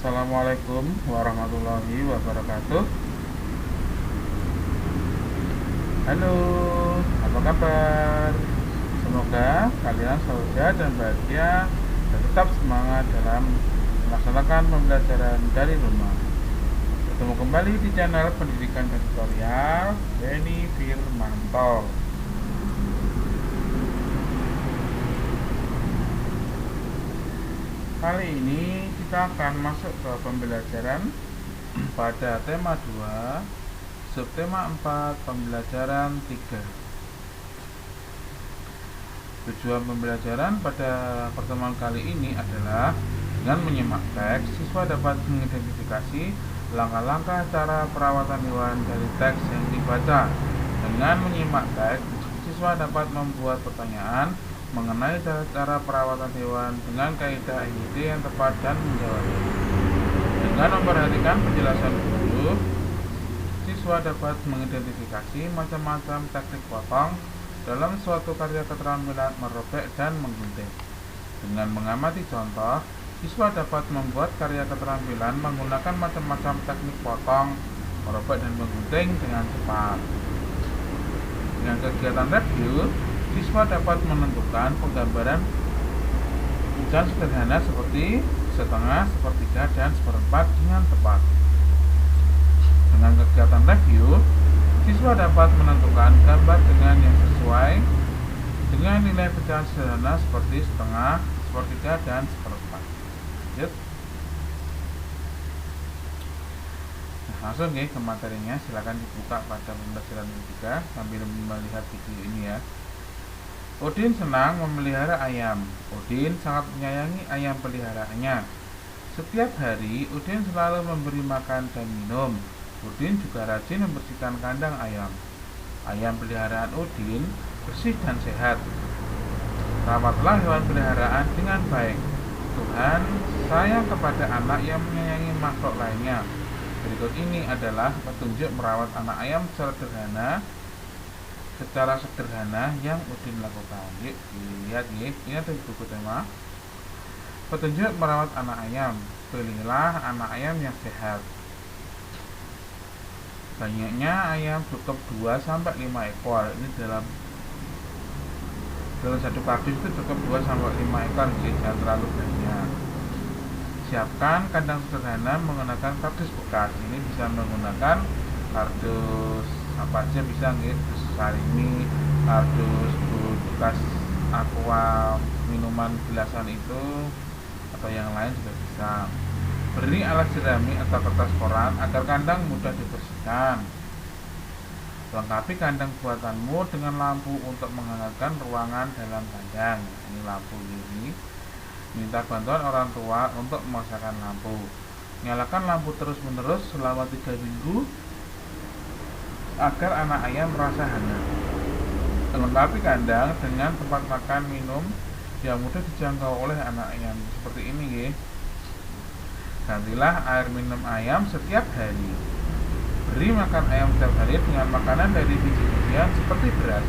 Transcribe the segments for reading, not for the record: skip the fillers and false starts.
Assalamualaikum warahmatullahi wabarakatuh. Halo, apa kabar? Semoga kalian selalu sehat dan bahagia dan tetap semangat dalam melaksanakan pembelajaran dari rumah. Bertemu kembali di channel pendidikan dan tutorial Beni Firmanto. Kali ini kita akan masuk ke pembelajaran pada tema 2, subtema 4, pembelajaran 3. Tujuan pembelajaran pada pertemuan kali ini adalah dengan menyimak teks, siswa dapat mengidentifikasi langkah-langkah cara perawatan hewan dari teks yang dibaca. Dengan menyimak teks, siswa dapat membuat pertanyaan mengenai cara perawatan hewan dengan kaidah IID yang tepat dan menjawabnya. Dengan memperhatikan penjelasan guru, siswa dapat mengidentifikasi macam-macam teknik potong dalam suatu karya keterampilan merobek dan menggunting. Dengan mengamati contoh, siswa dapat membuat karya keterampilan menggunakan macam-macam teknik potong, merobek dan menggunting dengan cepat. Dengan kegiatan review, siswa dapat menentukan penggambaran hujan sederhana seperti setengah, sepertiga, dan seperempat dengan tepat. Dengan kegiatan review, siswa dapat menentukan gambar dengan yang sesuai dengan nilai pecahan sederhana seperti setengah, sepertiga, dan seperempat. Nah, langsung ya ke materinya. Silakan dibuka pada pembelajaran ketiga sambil melihat video ini ya. Udin senang memelihara ayam. Udin sangat menyayangi ayam peliharaannya. Setiap hari, Udin selalu memberi makan dan minum. Udin juga rajin membersihkan kandang ayam. Ayam peliharaan Udin bersih dan sehat. Rawatlah hewan peliharaan dengan baik. Tuhan sayang kepada anak yang menyayangi makhluk lainnya. Berikut ini adalah petunjuk merawat anak ayam secara sederhana yang Udin lakukan. Yuk, lihat ya. Ini ada di buku tema. Petunjuk merawat anak ayam. Pilihlah anak ayam yang sehat. Banyaknya ayam cukup 2-5 ekor. Ini dalam satu kardus itu cukup 2-5 ekor, jadi jangan terlalu banyak. Siapkan kandang sederhana menggunakan kardus bekas. Ini bisa menggunakan kardus apa aja bisa gitu, sarimi, kardus bekas aqua, minuman gelasan itu atau yang lain juga bisa. Beri alat jerami atau kertas koran agar kandang mudah dibersihkan. Lengkapi kandang buatanmu dengan lampu untuk menghangatkan ruangan dalam kandang. Ini lampu ini. Minta bantuan orang tua untuk memasangkan lampu. Nyalakan lampu terus-menerus selama 3 minggu agar anak ayam merasa hangat. Lengkapi kandang dengan tempat makan minum yang mudah dijangkau oleh anak ayam. Seperti ini ya. Gantilah air minum ayam setiap hari. Beri makan ayam setiap hari dengan makanan dari biji-bijian seperti beras.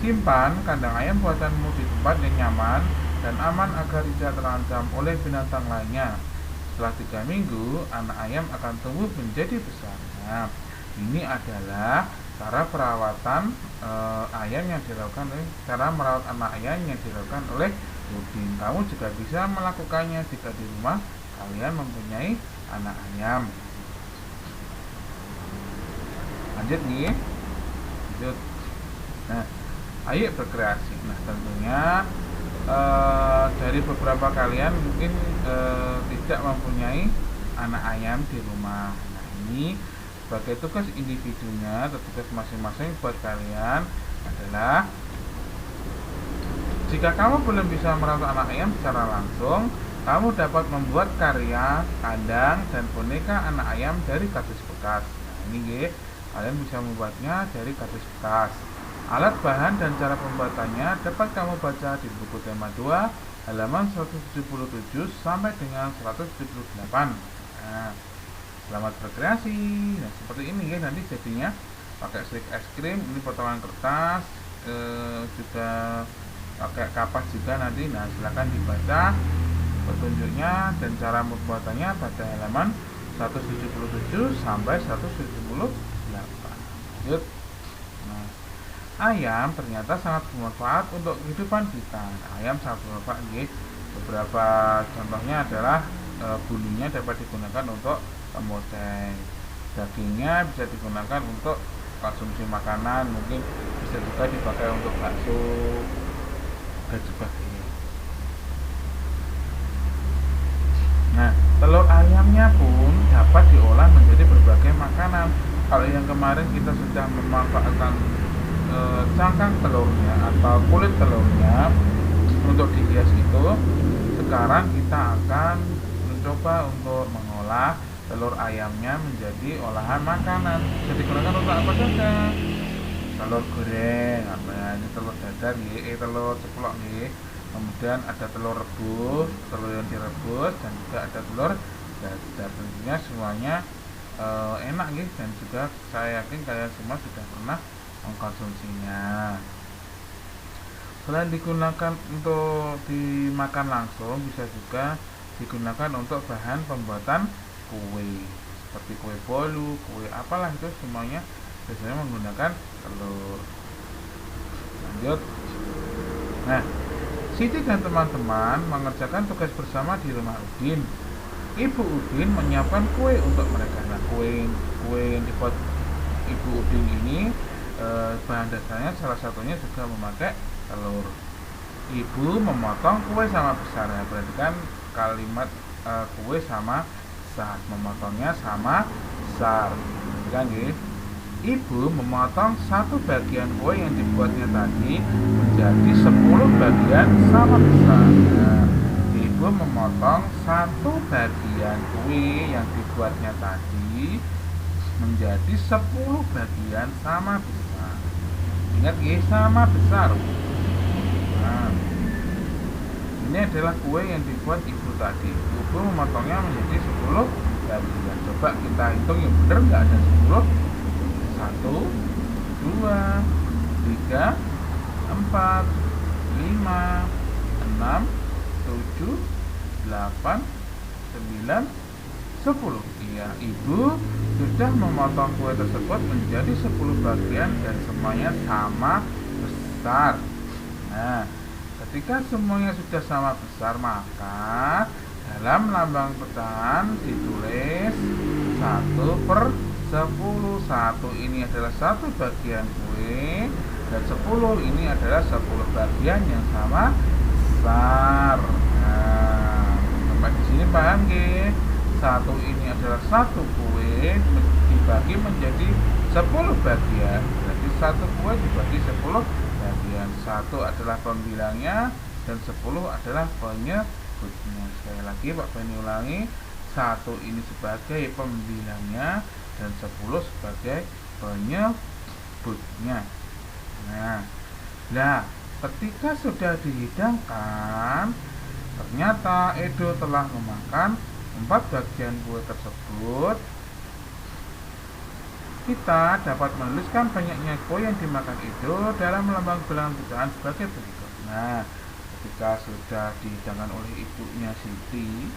Simpan kandang ayam buatanmu di tempat yang nyaman dan aman agar tidak terancam oleh binatang lainnya. Setelah 3 minggu, anak ayam akan tumbuh menjadi besar. Nah, ini adalah cara perawatan ayam yang dilakukan cara merawat anak ayam yang dilakukan oleh Udin. Kamu juga bisa melakukannya jika di rumah kalian mempunyai anak ayam. Lanjut nih. Lanjut. Nah, ayo berkreasi. Nah, tentunya dari beberapa kalian mungkin tidak mempunyai anak ayam di rumah. Nah, ini sebagai tugas individunya atau tugas masing-masing buat kalian adalah jika kamu belum bisa merawat anak ayam secara langsung, kamu dapat membuat karya kandang dan boneka anak ayam dari kardus bekas. Nah, ini ya, kalian bisa membuatnya dari kardus bekas. Alat bahan dan cara pembuatannya dapat kamu baca di buku tema 2 halaman 177 sampai dengan 178. Nah, selamat berkreasi. Nah, seperti ini ya nanti jadinya pakai stik es krim, ini potongan kertas, juga pakai kapas juga nanti. Nah, silakan dibaca petunjuknya dan cara pembuatannya pada halaman 177 sampai 178. Lanjut. Nah, ayam ternyata sangat bermanfaat untuk kehidupan kita. Ayam sangat bermanfaat. Beberapa contohnya adalah bulunya dapat digunakan untuk pemoteng, dagingnya bisa digunakan untuk konsumsi makanan, mungkin bisa juga dipakai untuk bakso dan sebagainya. Nah, telur ayamnya pun dapat diolah menjadi berbagai makanan. Kalau yang kemarin kita sudah memanfaatkan cangkang telurnya atau kulit telurnya untuk dihias itu, sekarang kita akan mencoba untuk mengolah telur ayamnya menjadi olahan makanan. Bisa digunakan untuk apa saja? Telur goreng, ini telur dadar, telur ceplok, kemudian ada telur rebus, telur yang direbus, dan juga ada telur dadar. Tentunya semuanya enak, dan juga saya yakin kalian semua sudah pernah mengkonsumsinya. Selain digunakan untuk dimakan langsung, bisa juga digunakan untuk bahan pembuatan kue, seperti kue bolu, kue apalah itu semuanya biasanya menggunakan telur. Lanjut. Nah, Siti dan teman-teman mengerjakan tugas bersama di rumah Udin. Ibu Udin menyiapkan kue untuk mereka. Nah, kue yang dibuat Ibu Udin ini bahan dasarnya salah satunya juga memakai telur. Ibu memotong kue sama besar, ya, berarti kan kalimat kue sama besar, memotongnya sama besar, kan gitu. Ibu memotong satu bagian kue yang dibuatnya tadi menjadi 10 bagian sama besar. Nah, ibu memotong satu bagian kue yang dibuatnya tadi menjadi 10 bagian sama besar. Ingat ya, sama besar. Nah, ini adalah kue yang dibuat ibu tadi. Ibu memotongnya menjadi 10 bagian. Coba kita hitung yang benar, nggak ada 10. 1, 2, 3, 4, 5, 6, 7, 8, 9, 10. Iya, ibu sudah memotong kue tersebut menjadi 10 bagian dan semuanya sama besar. Nah, ketika semuanya sudah sama besar, maka dalam lambang pecahan ditulis 1/10. 1 ini adalah 1 bagian kue, dan 10 ini adalah 10 bagian yang sama besar. Nah, sampai di sini paham nggih? 1 ini adalah 1 kue dibagi menjadi 10 bagian. Berarti 1 kue dibagi 10 bagian. 1 adalah pembilangnya dan 10 adalah penyebutnya. Sekali lagi Pak Beni ulangi, 1 ini sebagai pembilangnya dan 10 sebagai penyebutnya. Nah, ketika sudah dihidangkan, ternyata Edo telah memakan 4 bagian kue tersebut. Kita dapat menuliskan banyaknya kue yang dimakan Edo dalam lambang bilangan pecahan sebagai berikut. Nah, ketika sudah dihidangkan oleh ibunya Siti,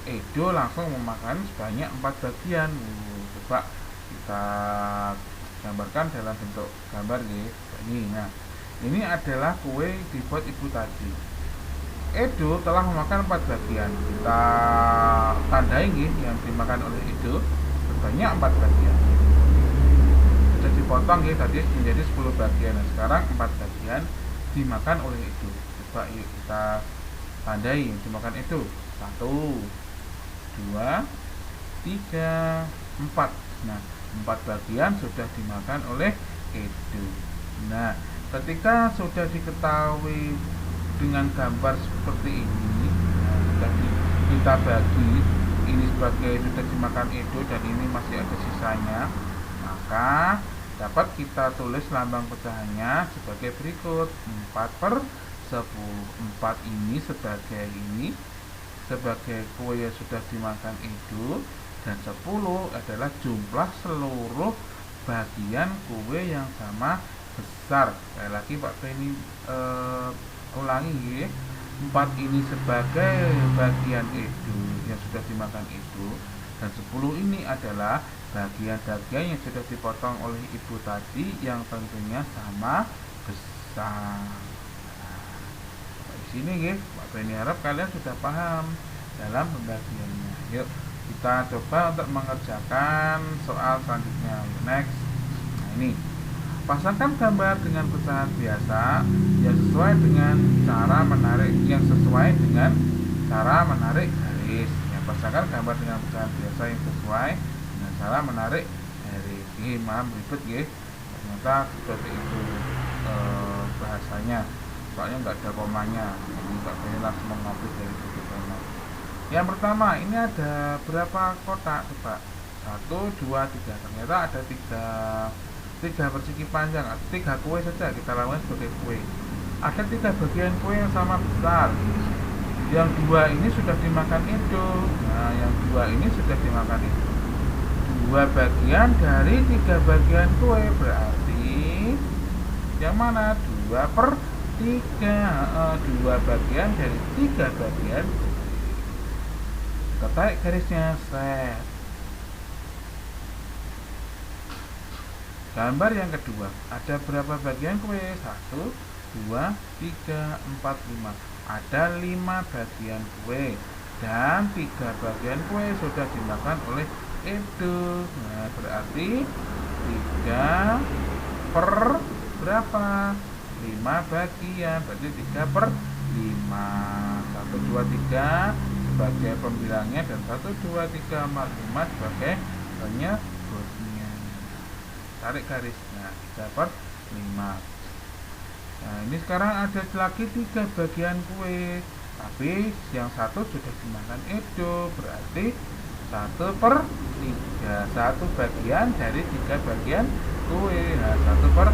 Edo langsung memakan sebanyak 4 bagian. Coba kita gambarkan dalam bentuk gambar ini. Nah, ini adalah kue dibuat ibu tadi. Edo telah memakan 4 bagian. Kita tandai yang dimakan oleh Edo sebanyak 4 bagian. Sudah dipotong tadi menjadi 10 bagian. Nah, sekarang 4 bagian dimakan oleh Edo. Coba yuk kita tandai yang dimakan Edo. 1, 2, 3, 4. Nah, 4 bagian sudah dimakan oleh Edo. Nah, ketika sudah diketahui dengan gambar seperti ini, nah, sudah kita bagi ini sebagai sudah dimakan Edo dan ini masih ada sisanya, maka dapat kita tulis lambang pecahannya sebagai berikut. 4/10. 4 ini sebagai kue yang sudah dimakan Edo, dan 10 adalah jumlah seluruh bagian kue yang sama besar. Sekali lagi Pak Beni ulangi, 4 ini sebagai bagian edo yang sudah dimakan edo, dan 10 ini adalah bagian daging yang sudah dipotong oleh ibu tadi yang tentunya sama besar. Nah, di sini guys, Pak Beni harap kalian sudah paham dalam pembagiannya. Yuk kita coba untuk mengerjakan soal selanjutnya. Next. Nah ini, pasangkan gambar dengan pecahan biasa yang sesuai dengan cara menarik garis. Ya, pasangkan gambar dengan pecahan biasa yang sesuai dengan cara menarik garis. Ini maaf ribet ya. Ternyata seperti itu bahasanya. Soalnya nggak ada komanya. Jadi Pak Beni langsung mengambil dari buku tema. Yang pertama, ini ada berapa kotak coba? 1, 2, 3. Ternyata ada 3 persegi panjang, 3 kue saja kita lakukan sebagai kue. Ada 3 bagian kue yang sama besar. Yang 2 ini sudah dimakan edo. Nah, yang 2 ini sudah dimakan edo. 2 bagian dari 3 bagian kue berarti yang mana? 2/3. 2 bagian dari 3 bagian. Kita tarik garisnya, set. Gambar yang kedua, ada berapa bagian kue? 1, 2, 3, 4, 5. Ada 5 bagian kue dan 3 bagian kue sudah dimakan oleh edo. Nah, berarti 3 per berapa? 5 bagian, berarti 3/5. 1, 2, 3 sebagai pembilangnya dan 1, 2, 3, 4, 5 sebagai penyebutnya. Tarik garisnya, 3/5. Nah, ini sekarang ada lagi 3 bagian kue, tapi yang 1 sudah dimakan edo, berarti 1/3. 1 bagian dari 3 bagian kue. Nah, 1/3.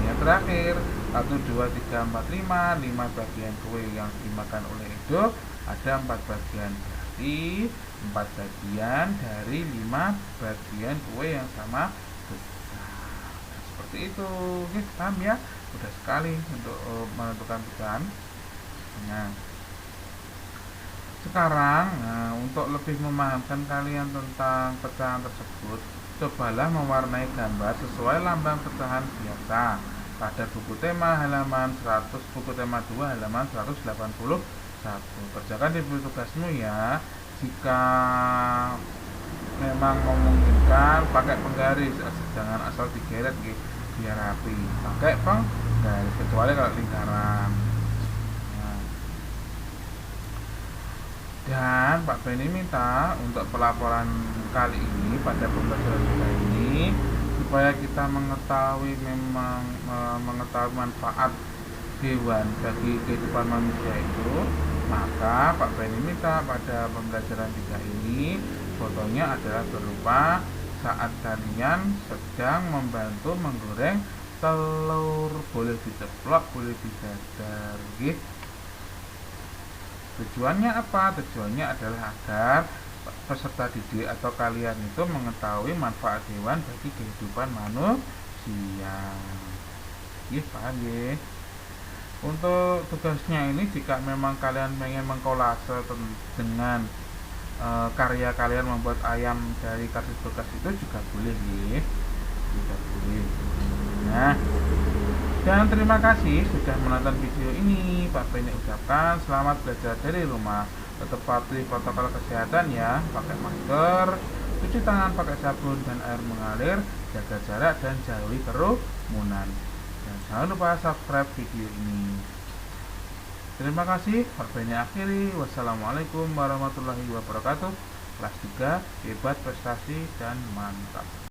Yang terakhir, 1, 2, 3, 4, 5 bagian kue yang dimakan oleh edo, ada 4 bagian, berarti 4 bagian dari 5 bagian kue yang sama besar. Nah, seperti itu, guys, paham ya? Mudah sekali untuk menentukan pecahan. Nah, sekarang untuk lebih memahamkan kalian tentang pecahan tersebut, cobalah mewarnai gambar sesuai lambang pecahan biasa pada buku tema halaman 100, buku tema 2 halaman 181. Kerjakan di buku tugasmu ya. Jika memang memungkinkan, pakai penggaris, jangan asal digeret gitu, biar rapi. Pakai penggaris, kecuali kalau lingkaran. Nah. Dan Pak Beni minta untuk pelaporan kali ini pada pembelajaran kita ini, supaya kita mengetahui manfaat hewan bagi kehidupan manusia itu, maka Pak Beni minta pada pembelajaran kita ini fotonya adalah berupa saat kalian sedang membantu menggoreng telur, boleh diceplok, boleh didadar gitu. Tujuannya apa? Tujuannya adalah agar peserta didik atau kalian itu mengetahui manfaat hewan bagi kehidupan manusia. Paham ya? Untuk tugasnya ini, jika memang kalian pengen mengkolase dengan karya kalian membuat ayam dari karcis bekas itu juga boleh ya. Juga boleh. Nah, dan terima kasih sudah menonton video ini. Pak Beni ucapkan selamat belajar dari rumah. Tetap patuhi protokol kesehatan ya, pakai masker, cuci tangan pakai sabun dan air mengalir, jaga jarak dan jauhi kerumunan. Dan jangan lupa subscribe video ini. Terima kasih. Pak Beni akhiri. Wassalamualaikum warahmatullahi wabarakatuh. Kelas 3, hebat, prestasi, dan mantap.